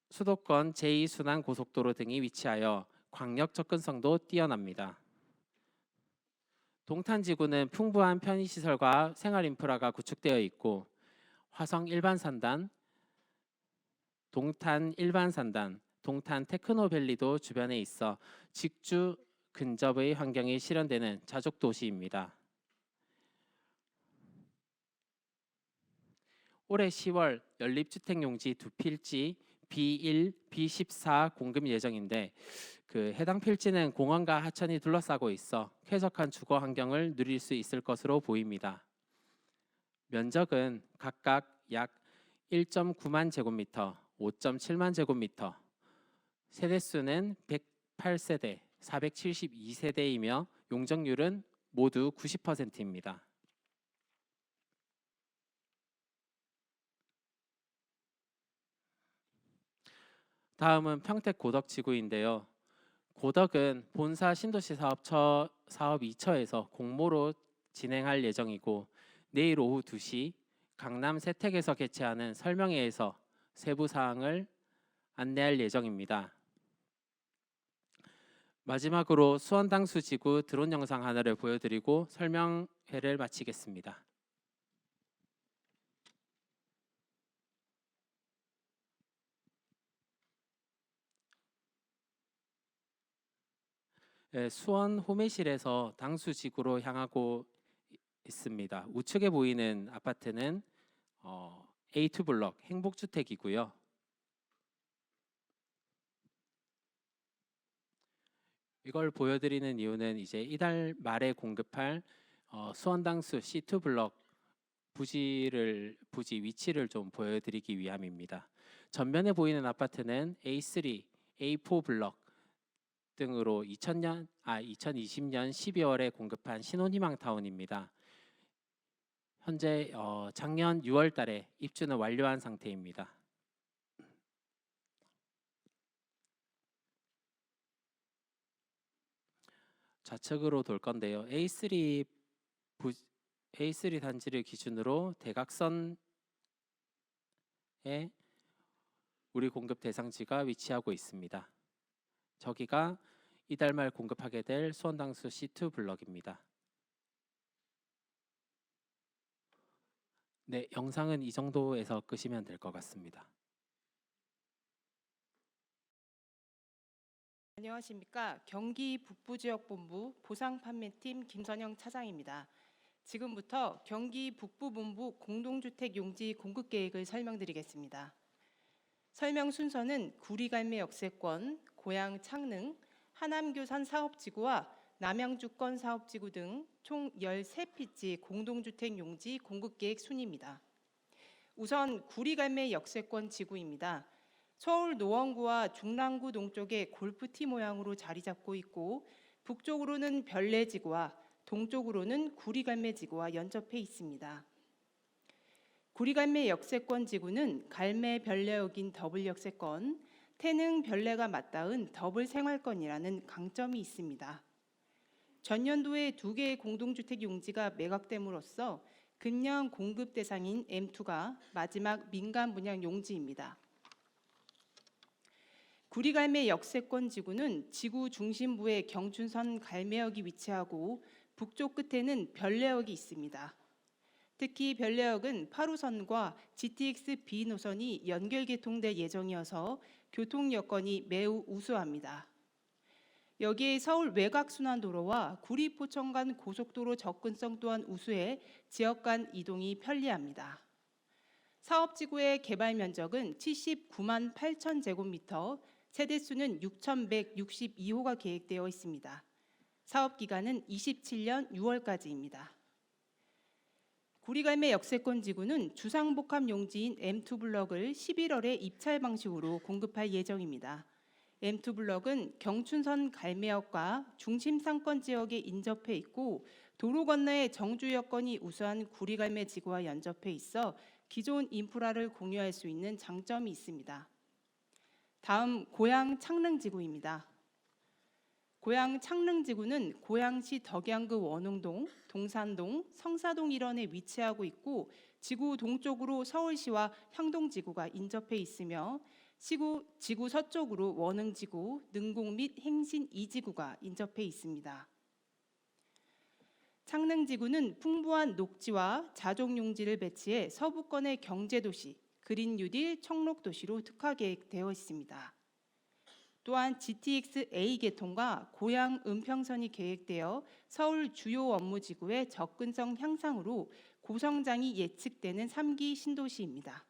수도권 제2순환 고속도로 등이 위치하여 광역 접근성도 뛰어납니다. 동탄 지구는 풍부한 편의시설과 생활 인프라가 구축되어 있고 화성 일반산단, 동탄 일반산단, 동탄 테크노밸리도 주변에 있어 직주 근접의 환경이 실현되는 자족 도시입니다. 올해 10월 연립주택용지 두 필지 B1, B14 공급 예정인데 해당 필지는 공원과 하천이 둘러싸고 있어 쾌적한 주거 환경을 누릴 수 있을 것으로 보입니다. 면적은 각각 약 1.9만 제곱미터, 5.7만 제곱미터, 세대수는 108세대, 472세대이며 용적률은 모두 90%입니다. 다음은 평택 고덕지구인데요. 고덕은 본사 신도시 사업 2처에서 공모로 진행할 예정이고 내일 오후 2시 강남 세택에서 개최하는 설명회에서 세부 사항을 안내할 예정입니다. 마지막으로 수원당수지구 드론 영상 하나를 보여드리고 설명회를 마치겠습니다. 수원 호매실에서 당수지구로 향하고 있습니다. 우측에 보이는 아파트는 A2 블럭 행복주택이고요. 이걸 보여드리는 이유는 이제 이달 말에 공급할 수원당수 C2 블럭 부지 위치를 좀 보여드리기 위함입니다. 전면에 보이는 아파트는 A3, A4 블럭 등으로 2020년 12월에 공급한 신혼희망 타운입니다. 현재 작년 6월 달에 입주는 완료한 상태입니다. 좌측으로 돌 건데요. A3 단지를 기준으로 대각선에 우리 공급 대상지가 위치하고 있습니다. 저기가 이달 말 공급하게 될 수원당수 C2 블럭입니다. 네, 영상은 이 정도에서 끄시면 될 것 같습니다. 안녕하십니까. 경기 북부지역본부 보상판매팀 김선영 차장입니다. 지금부터 경기 북부본부 공동주택 용지 공급계획을 설명드리겠습니다. 설명 순서는 구리갈매 역세권, 고양 창릉, 하남교산 사업지구와 남양주권 사업지구 등 총 13피지 공동주택 용지 공급계획 순입니다. 우선 구리갈매 역세권 지구입니다. 서울 노원구와 중랑구 동쪽에 골프티 모양으로 자리 잡고 있고 북쪽으로는 별내지구와 동쪽으로는 구리갈매지구와 연접해 있습니다. 구리갈매 역세권 지구는 갈매 별내역인 더블 역세권, 태릉 별내가 맞닿은 더블 생활권이라는 강점이 있습니다. 전년도에 2개의 공동주택 용지가 매각됨으로써 금년 공급 대상인 M2가 마지막 민간 분양 용지입니다. 구리갈매 역세권 지구는 지구 중심부에 경춘선 갈매역이 위치하고 북쪽 끝에는 별내역이 있습니다. 특히 별내역은 8호선과 GTX B 노선이 연결 개통될 예정이어서 교통 여건이 매우 우수합니다. 여기에 서울 외곽순환도로와 구리-포천 간 고속도로 접근성 또한 우수해 지역 간 이동이 편리합니다. 사업지구의 개발 면적은 79만 8천 제곱미터, 세대수는 6,162호가 계획되어 있습니다. 사업 기간은 27년 6월까지입니다. 구리갈매 역세권 지구는 주상복합 용지인 M2 블럭을 11월에 입찰 방식으로 공급할 예정입니다. M2 블럭은 경춘선 갈매역과 중심 상권 지역에 인접해 있고 도로 건너에 정주 여건이 우수한 구리갈매 지구와 연접해 있어 기존 인프라를 공유할 수 있는 장점이 있습니다. 다음 고양 창릉지구입니다. 고양 창릉지구는 고양시 덕양구 원흥동, 동산동, 성사동 일원에 위치하고 있고 지구 동쪽으로 서울시와 향동지구가 인접해 있으며 지구 서쪽으로 원흥지구, 능곡 및 행신 2지구가 인접해 있습니다. 창릉지구는 풍부한 녹지와 자족용지를 배치해 서부권의 경제도시, 그린 뉴딜 청록도시로 특화 계획되어 있습니다. 또한 GTX A 개통과 고양 은평선이 계획되어 서울 주요 업무지구의 접근성 향상으로 고성장이 예측되는 3기 신도시입니다.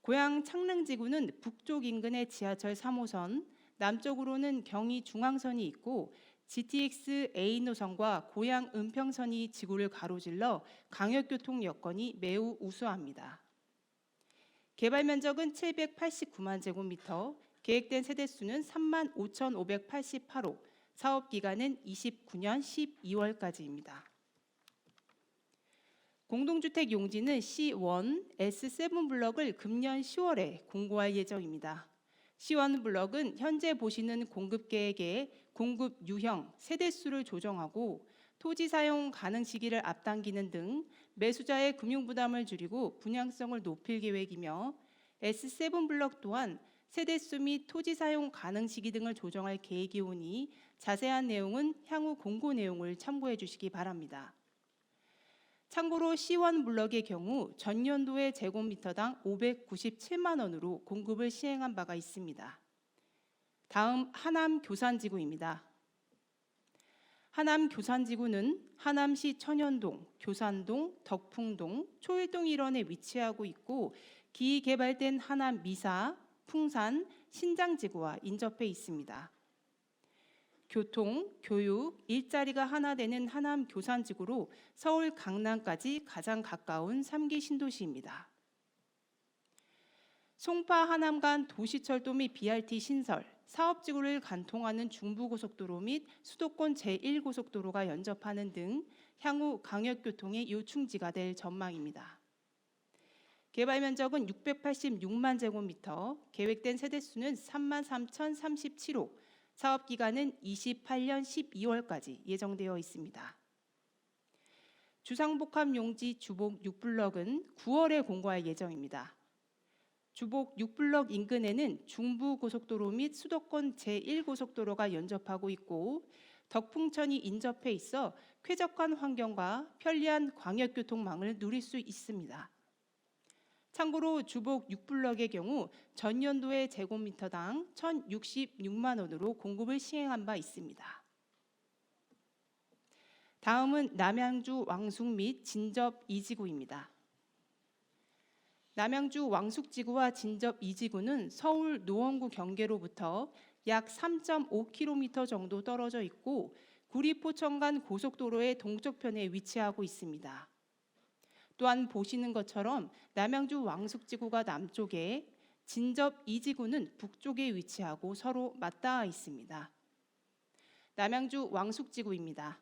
고양 창릉지구는 북쪽 인근의 지하철 3호선, 남쪽으로는 경의 중앙선이 있고 GTX A 노선과 고양 은평선이 지구를 가로질러 광역교통 여건이 매우 우수합니다. 개발 면적은 789만 제곱미터, 계획된 세대수는 35,588호, 사업 기간은 29년 12월까지입니다. 공동주택 용지는 C1, S7 블럭을 금년 10월에 공고할 예정입니다. C1 블럭은 현재 보시는 공급 계획의 공급 유형, 세대수를 조정하고 토지 사용 가능 시기를 앞당기는 등 매수자의 금융 부담을 줄이고 분양성을 높일 계획이며, S7 블럭 또한 세대수 및 토지 사용 가능 시기 등을 조정할 계획이 오니 자세한 내용은 향후 공고 내용을 참고해 주시기 바랍니다. 참고로 C1 블럭의 경우 전년도에 제곱미터당 597만 원으로 공급을 시행한 바가 있습니다. 다음 하남 교산지구입니다. 하남 교산지구는 하남시 천연동, 교산동, 덕풍동, 초일동 일원에 위치하고 있고 기개발된 하남 미사, 풍산, 신장지구와 인접해 있습니다. 교통, 교육, 일자리가 하나 되는 하남 교산지구로 서울 강남까지 가장 가까운 3기 신도시입니다. 송파 하남 간 도시철도 및 BRT 신설, 사업지구를 관통하는 중부고속도로 및 수도권 제1고속도로가 연접하는 등 향후 강역교통의 요충지가 될 전망입니다. 개발 면적은 686만 제곱미터, 계획된 세대수는 33,037호, 사업 기간은 28년 12월까지 예정되어 있습니다. 주상복합 용지 주복 6블럭은 9월에 공고할 예정입니다. 주복 6블럭 인근에는 중부고속도로 및 수도권 제1고속도로가 연접하고 있고 덕풍천이 인접해 있어 쾌적한 환경과 편리한 광역교통망을 누릴 수 있습니다. 참고로 주복 6블럭의 경우 전년도에 제곱미터당 1,066만 원으로 공급을 시행한 바 있습니다. 다음은 남양주 왕숙 및 진접 2지구입니다. 남양주 왕숙지구와 진접 2지구는 서울 노원구 경계로부터 약 3.5km 정도 떨어져 있고 구리포천 간 고속도로의 동쪽편에 위치하고 있습니다. 또한 보시는 것처럼 남양주 왕숙지구가 남쪽에, 진접 2지구는 북쪽에 위치하고 서로 맞닿아 있습니다. 남양주 왕숙지구입니다.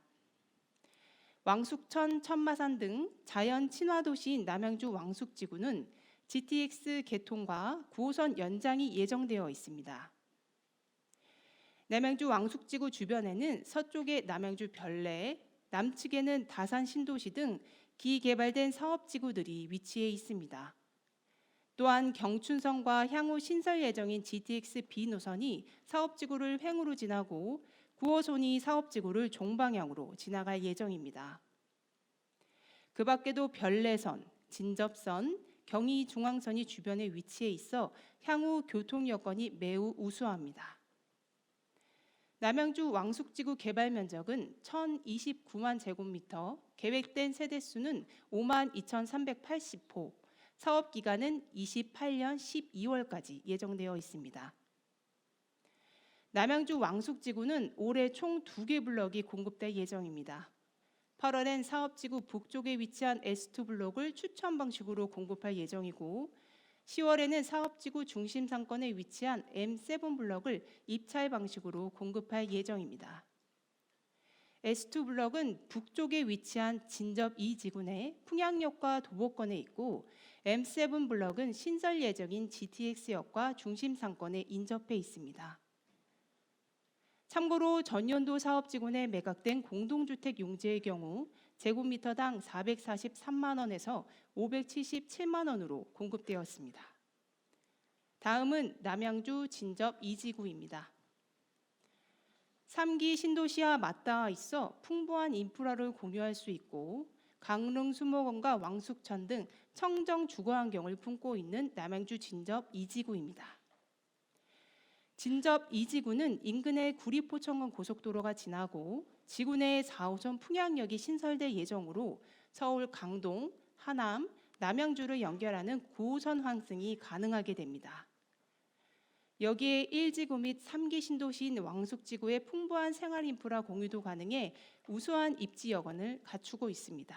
왕숙천, 천마산 등 자연 친화 도시인 남양주 왕숙지구는 GTX 개통과 9호선 연장이 예정되어 있습니다. 남양주 왕숙지구 주변에는 서쪽에 남양주 별내, 남측에는 다산 신도시 등 기개발된 사업지구들이 위치해 있습니다. 또한 경춘선과 향후 신설 예정인 GTX B 노선이 사업지구를 횡으로 지나고 9호선이 사업지구를 종방향으로 지나갈 예정입니다. 그 밖에도 별내선, 진접선, 경의중앙선이 주변에 위치해 있어 향후 교통 여건이 매우 우수합니다. 남양주 왕숙지구 개발 면적은 1,029만 제곱미터, 계획된 세대수는 52,380호, 사업 기간은 28년 12월까지 예정되어 있습니다. 남양주 왕숙지구는 올해 총 2개 블럭이 공급될 예정입니다. 8월엔 사업지구 북쪽에 위치한 S2 블록을 추천 방식으로 공급할 예정이고 10월에는 사업지구 중심 상권에 위치한 M7 블럭을 입찰 방식으로 공급할 예정입니다. S2 블럭은 북쪽에 위치한 진접 2지구 내 풍양역과 도보권에 있고 M7 블럭은 신설 예정인 GTX역과 중심 상권에 인접해 있습니다. 참고로 전년도 사업지구 내 매각된 공동주택 용지의 경우 제곱미터당 443만 원에서 577만 원으로 공급되었습니다. 다음은 남양주 진접 2지구입니다. 3기 신도시와 맞닿아 있어 풍부한 인프라를 공유할 수 있고 강릉 수목원과 왕숙천 등 청정 주거 환경을 품고 있는 남양주 진접 2지구입니다. 진접 2지구는 인근의 구리포천간 고속도로가 지나고 지구 내에 4호선 풍양역이 신설될 예정으로 서울 강동, 하남, 남양주를 연결하는 9호선 환승이 가능하게 됩니다. 여기에 1지구 및 3기 신도시인 왕숙지구의 풍부한 생활 인프라 공유도 가능해 우수한 입지 여건을 갖추고 있습니다.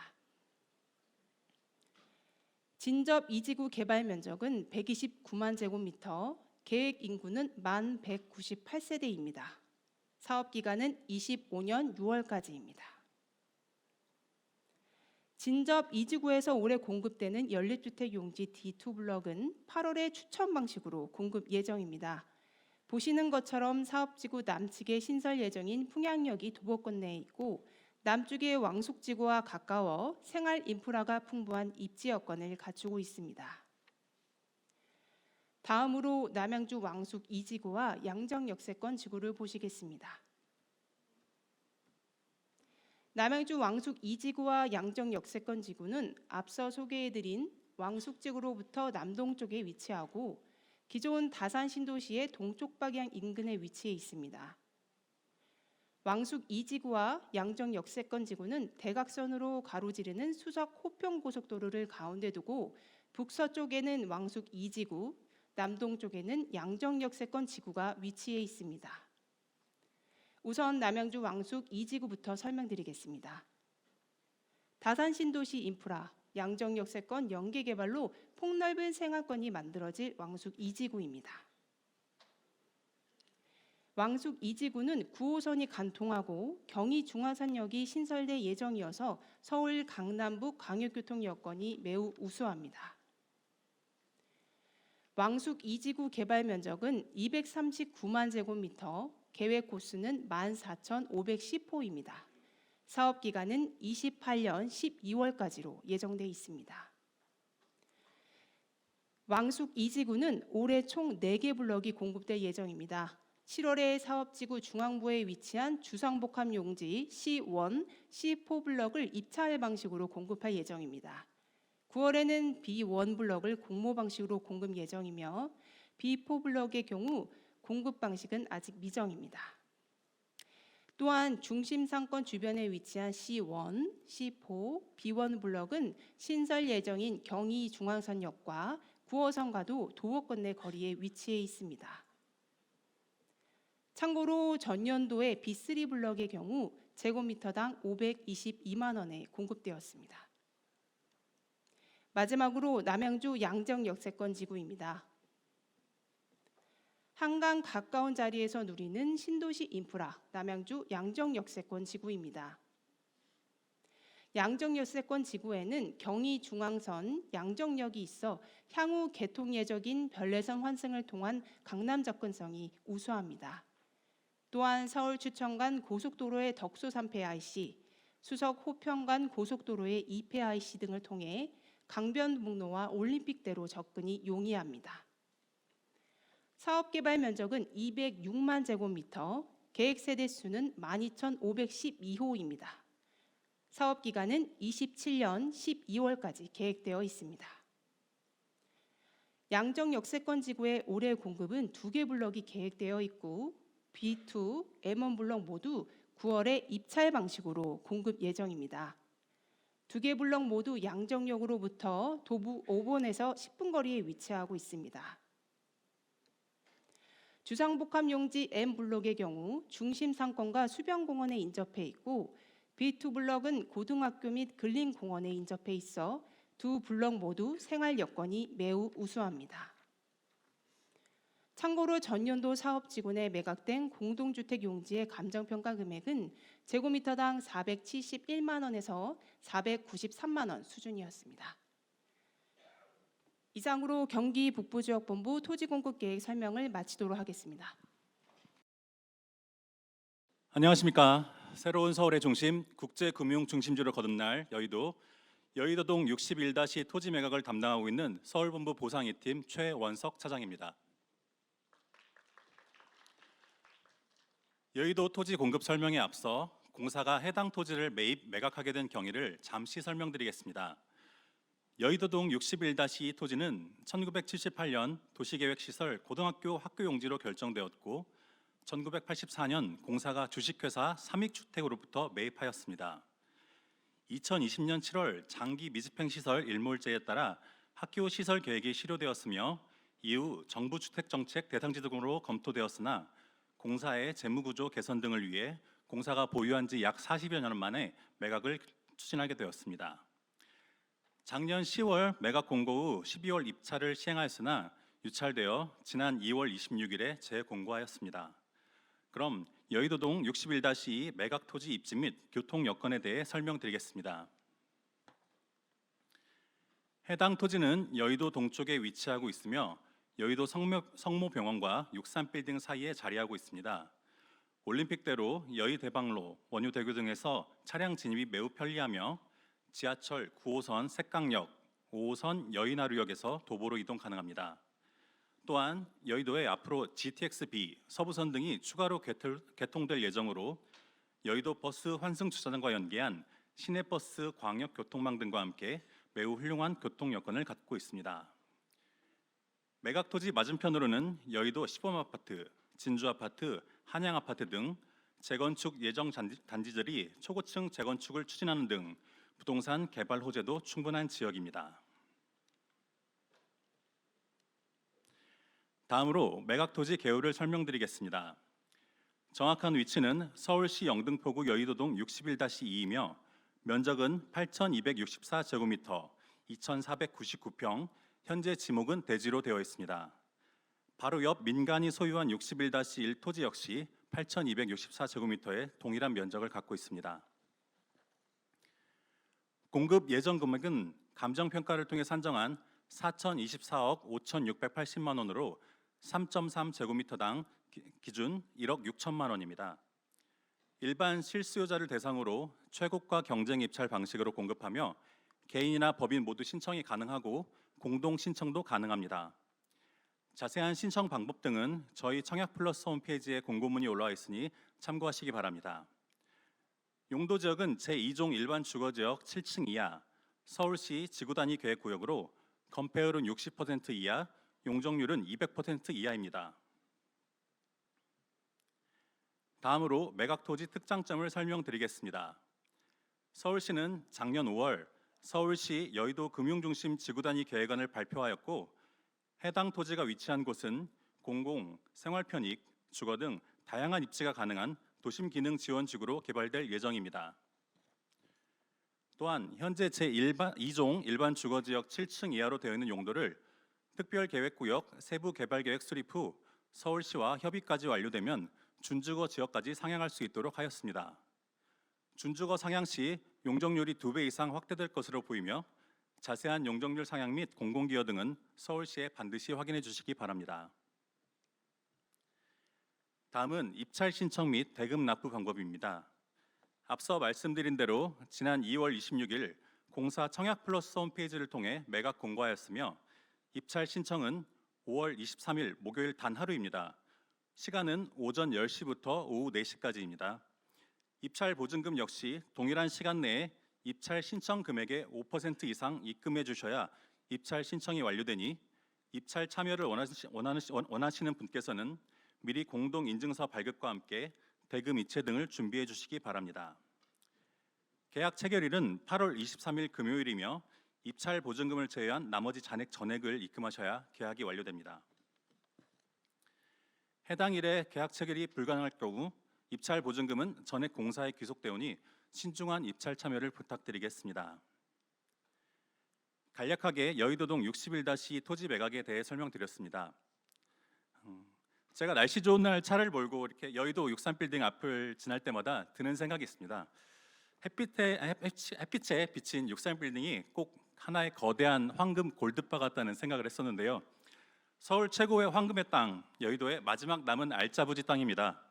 진접 2지구 개발 면적은 129만 제곱미터, 계획 인구는 1198세대입니다. 사업 기간은 25년 6월까지입니다. 진접 이지구에서 올해 공급되는 연립주택 용지 D2 블럭은 8월에 추천 방식으로 공급 예정입니다. 보시는 것처럼 사업지구 남측에 신설 예정인 풍양역이 도보권 내에 있고 남쪽의 왕숙지구와 가까워 생활 인프라가 풍부한 입지 여건을 갖추고 있습니다. 다음으로 남양주 왕숙 2지구와 양정 역세권 지구를 보시겠습니다. 남양주 왕숙 2지구와 양정 역세권 지구는 앞서 소개해드린 왕숙지구로부터 남동쪽에 위치하고 기존 다산 신도시의 동쪽 방향 인근에 위치해 있습니다. 왕숙 2지구와 양정 역세권 지구는 대각선으로 가로지르는 수석 호평 고속도로를 가운데 두고 북서쪽에는 왕숙 2지구, 남동쪽에는 양정 역세권 지구가 위치해 있습니다. 우선 남양주 왕숙 2지구부터 설명드리겠습니다. 다산 신도시 인프라, 양정 역세권 연계 개발로 폭넓은 생활권이 만들어질 왕숙 2지구입니다. 왕숙 2지구는 9호선이 간통하고 경의 중화산역이 신설될 예정이어서 서울 강남북 광역교통 여건이 매우 우수합니다. 왕숙 2지구 개발 면적은 239만 제곱미터, 계획 호수는 14,510호입니다. 사업 기간은 28년 12월까지로 예정돼 있습니다. 왕숙 2지구는 올해 총 4개 블럭이 공급될 예정입니다. 7월에 사업지구 중앙부에 위치한 주상복합 용지 C1, C4 블럭을 입찰 방식으로 공급할 예정입니다. 9월에는 B1 블럭을 공모 방식으로 공급 예정이며 B4 블럭의 경우 공급 방식은 아직 미정입니다. 또한 중심 상권 주변에 위치한 C1, C4, B1 블럭은 신설 예정인 경의 중앙선역과 9호선과도 도보권 내 거리에 위치해 있습니다. 참고로 전년도에 B3 블럭의 경우 제곱미터당 522만 원에 공급되었습니다. 마지막으로 남양주 양정 역세권 지구입니다. 한강 가까운 자리에서 누리는 신도시 인프라 남양주 양정 역세권 지구입니다. 양정 역세권 지구에는 경의 중앙선, 양정역이 있어 향후 개통 예정인 별내선 환승을 통한 강남 접근성이 우수합니다. 또한 서울 추천간 고속도로의 덕소 3폐 IC, 수석 호평간 고속도로의 2폐 IC 등을 통해 강변북로와 올림픽대로 접근이 용이합니다. 사업 개발 면적은 206만 제곱미터, 계획 세대 수는 12,512호입니다. 사업 기간은 27년 12월까지 계획되어 있습니다. 양정 역세권 지구의 올해 공급은 2개 블럭이 계획되어 있고 B2, M1 블럭 모두 9월에 입찰 방식으로 공급 예정입니다. 2개 블럭 모두 양정역으로부터 도부 5번에서 10분 거리에 위치하고 있습니다. 주상복합 용지 M 블럭의 경우 중심 상권과 수변공원에 인접해 있고 B2 블럭은 고등학교 및 근린공원에 인접해 있어 두 블럭 모두 생활 여건이 매우 우수합니다. 참고로 전년도 사업지구 내 매각된 공동주택 용지의 감정평가 금액은 제곱미터당 471만 원에서 493만 원 수준이었습니다. 이상으로 경기 북부지역본부 토지공급계획 설명을 마치도록 하겠습니다. 안녕하십니까. 새로운 서울의 중심, 국제금융 중심지로 거듭날 여의도동 61- 토지 매각을 담당하고 있는 서울본부 보상 2팀 최원석 차장입니다. 여의도 토지 공급 설명에 앞서 공사가 해당 토지를 매각하게 된 경위를 잠시 설명드리겠습니다. 여의도동 61- 토지는 1978년 도시계획시설 고등학교 학교 용지로 결정되었고 1984년 공사가 주식회사 삼익주택으로부터 매입하였습니다. 2020년 7월 장기 미집행시설 일몰제에 따라 학교 시설 계획이 실효되었으며 이후 정부 주택정책 대상지 등으로 검토되었으나 공사의 재무구조 개선 등을 위해 공사가 보유한 지 약 40여 년 만에 매각을 추진하게 되었습니다. 작년 10월 매각 공고 후 12월 입찰을 시행하였으나 유찰되어 지난 2월 26일에 재공고하였습니다. 그럼 여의도동 61-2 매각 토지 입지 및 교통 여건에 대해 설명드리겠습니다. 해당 토지는 여의도 동쪽에 위치하고 있으며 여의도 성모병원과 63빌딩 사이에 자리하고 있습니다. 올림픽대로 여의대방로, 원효대교 등에서 차량 진입이 매우 편리하며 지하철 9호선 색강역, 5호선 여의나루역에서 도보로 이동 가능합니다. 또한 여의도에 앞으로 GTX-B, 서부선 등이 추가로 개통될 예정으로 여의도 버스 환승 주차장과 연계한 시내버스 광역 교통망 등과 함께 매우 훌륭한 교통 여건을 갖고 있습니다. 매각 토지 맞은편으로는 여의도 시범아파트, 진주아파트, 한양아파트 등 재건축 예정 단지들이 초고층 재건축을 추진하는 등 부동산 개발 호재도 충분한 지역입니다. 다음으로 매각 토지 개요를 설명드리겠습니다. 정확한 위치는 서울시 영등포구 여의도동 61-2이며 면적은 8,264제곱미터, 2,499평, 현재 지목은 대지로 되어 있습니다. 바로 옆 민간이 소유한 61-1 토지 역시 8,264제곱미터의 동일한 면적을 갖고 있습니다. 공급 예정 금액은 감정평가를 통해 산정한 4,024억 5,680만 원으로 3.3제곱미터당 기준 1억 6천만 원입니다. 일반 실수요자를 대상으로 최고가 경쟁 입찰 방식으로 공급하며 개인이나 법인 모두 신청이 가능하고 공동 신청도 가능합니다. 자세한 신청 방법 등은 저희 청약플러스 홈페이지에 공고문이 올라와 있으니 참고하시기 바랍니다. 용도 지역은 제2종 일반 주거지역 7층 이하, 서울시 지구단위 계획구역으로 건폐율은 60% 이하, 용적률은 200% 이하입니다. 다음으로 매각 토지 특장점을 설명드리겠습니다. 서울시는 작년 5월 서울시 여의도 금융중심 지구단위 계획안을 발표하였고 해당 토지가 위치한 곳은 공공, 생활편익, 주거 등 다양한 입지가 가능한 도심 기능 지원 지구로 개발될 예정입니다. 또한 현재 제2종 일반 주거지역 7층 이하로 되어 있는 용도를 특별계획구역 세부개발계획 수립 후 서울시와 협의까지 완료되면 준주거 지역까지 상향할 수 있도록 하였습니다. 준주거 상향 시 용적률이 2배 이상 확대될 것으로 보이며 자세한 용적률 상향 및 공공기여 등은 서울시에 반드시 확인해 주시기 바랍니다. 다음은 입찰 신청 및 대금 납부 방법입니다. 앞서 말씀드린 대로 지난 2월 26일 공사 청약플러스 홈페이지를 통해 매각 공고하였으며 입찰 신청은 5월 23일 목요일 단 하루입니다. 시간은 오전 10시부터 오후 4시까지입니다. 입찰 보증금 역시 동일한 시간 내에 입찰 신청 금액의 5% 이상 입금해 주셔야 입찰 신청이 완료되니 입찰 참여를 원하시는 분께서는 미리 공동 인증서 발급과 함께 대금 이체 등을 준비해 주시기 바랍니다. 계약 체결일은 8월 23일 금요일이며 입찰 보증금을 제외한 나머지 잔액 전액을 입금하셔야 계약이 완료됩니다. 해당 일에 계약 체결이 불가능할 경우 입찰 보증금은 전액 공사에 귀속되오니 신중한 입찰 참여를 부탁드리겠습니다. 간략하게 여의도동 61-2 토지 매각에 대해 설명드렸습니다. 제가 날씨 좋은 날 차를 몰고 이렇게 여의도 63빌딩 앞을 지날 때마다 드는 생각이 있습니다. 햇빛에 비친 63빌딩이 꼭 하나의 거대한 황금 골드바 같다는 생각을 했었는데요. 서울 최고의 황금의 땅, 여의도의 마지막 남은 알짜부지 땅입니다.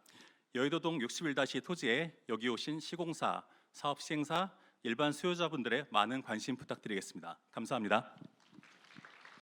여의도동 61-2 토지에 여기 오신 시공사, 사업 시행사, 일반 수요자분들의 많은 관심 부탁드리겠습니다. 감사합니다.